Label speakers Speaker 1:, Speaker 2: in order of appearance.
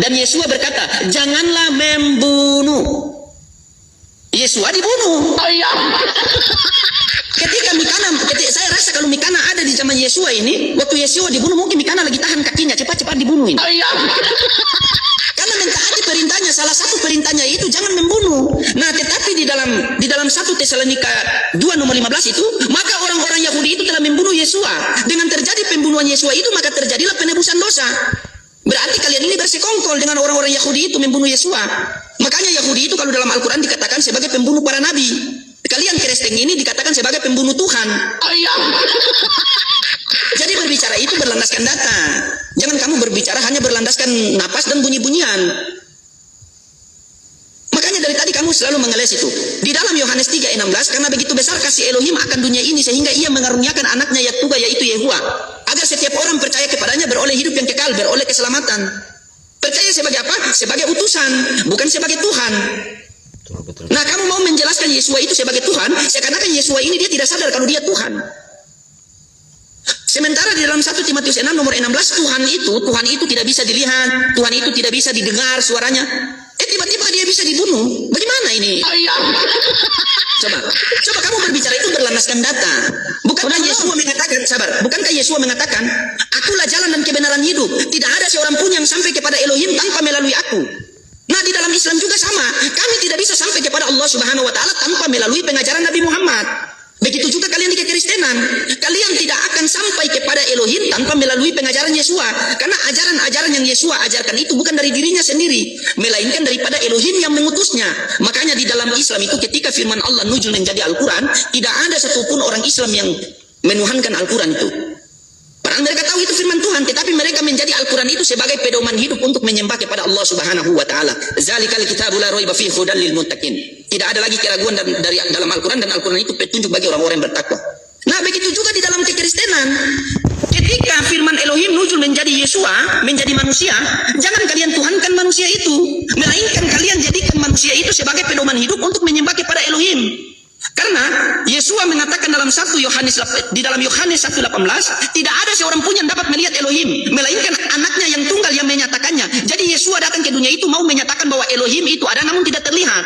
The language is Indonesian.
Speaker 1: Dan Yesua berkata, janganlah membunuh. Yesua dibunuh.
Speaker 2: Oh iya.
Speaker 1: Ketika saya rasa kalau Mikana ada di zaman Yesua ini, waktu Yesua dibunuh mungkin Mikana lagi tahan kakinya, cepat-cepat dibunuh ini.
Speaker 2: Oh iya.
Speaker 1: Karena mentaati perintahnya, salah satu perintahnya itu jangan membunuh. Nah, tetapi di dalam 1 Tesalonika 2 nomor 15 itu, maka orang-orang Yahudi itu telah membunuh Yesua. Dengan terjadi pembunuhan Yesua itu, maka terjadilah penebusan dosa. Berarti kalian ini bersekongkol dengan orang-orang Yahudi itu membunuh Yesua. Makanya Yahudi itu kalau dalam Al-Quran dikatakan sebagai pembunuh para nabi. Kalian Kristen ini dikatakan sebagai pembunuh Tuhan.
Speaker 2: Oh iya.
Speaker 1: Jadi berbicara itu berlandaskan data. Jangan kamu berbicara hanya berlandaskan napas dan bunyi-bunyian. Makanya dari tadi kamu selalu mengeles itu. Di dalam Yohanes 3:16, karena begitu besar kasih Elohim akan dunia ini sehingga ia mengaruniakan anaknya Yaktuga yaitu Yehua, agar setiap orang percaya kepadanya beroleh hidup yang kekal, beroleh keselamatan. Percaya sebagai apa? Sebagai utusan, bukan sebagai Tuhan.
Speaker 3: Betul.
Speaker 1: Nah, kamu mau menjelaskan Yesua itu sebagai Tuhan, seakan-akan Yesua ini dia tidak sadar kalau dia Tuhan. Sementara di dalam 1 Timotius 6 nomor 16, Tuhan itu tidak bisa dilihat, Tuhan itu tidak bisa didengar suaranya. Tiba-tiba dia bisa dibunuh. Bagaimana ini?
Speaker 2: Oh iya.
Speaker 1: Coba kamu berbicara itu berlandaskan data. Bukankah Yesua mengatakan, akulah jalan dan kebenaran hidup. Tidak ada seorang pun yang sampai kepada Elohim tanpa melalui aku. Nah, di dalam Islam juga sama. Kami tidak bisa sampai kepada Allah Subhanahu wa taala tanpa melalui pengajaran Nabi Muhammad. Begitu juga kalian di kekristenan. Kalian tidak akan sampai kepada Elohim tanpa melalui pengajaran Yesua. Karena ajaran-ajaran yang Yesua ajarkan itu bukan dari dirinya sendiri, melainkan daripada Elohim yang mengutusnya. Makanya di dalam Islam itu ketika firman Allah nuzul menjadi Al-Quran, tidak ada satupun orang Islam yang menuhankan Al-Quran itu. Padahal mereka tahu itu firman Tuhan, tetapi mereka menjadi Al-Quran itu sebagai pedoman hidup untuk menyembah kepada Allah Subhanahu wa taala. Zalikal kitabul la raiba fihi hudan lil muttaqin. Tidak ada lagi keraguan dari dalam Al-Quran, dan Al-Quran itu petunjuk bagi orang-orang yang bertakwa. Nah, begitu juga di dalam kekristenan. Ketika firman Elohim nuzul menjadi Yesua, menjadi manusia, jangan kalian tuhankan manusia itu, melainkan kalian jadikan manusia itu sebagai pedoman hidup untuk menyembah kepada Elohim. Karena Yesua mengatakan di dalam Yohanes 1:18, tidak ada seorang pun yang dapat melihat Elohim, melainkan anaknya yang tunggal yang menyatakannya. Jadi Yesua datang ke dunia itu mau menyatakan bahwa Elohim itu ada namun tidak terlihat.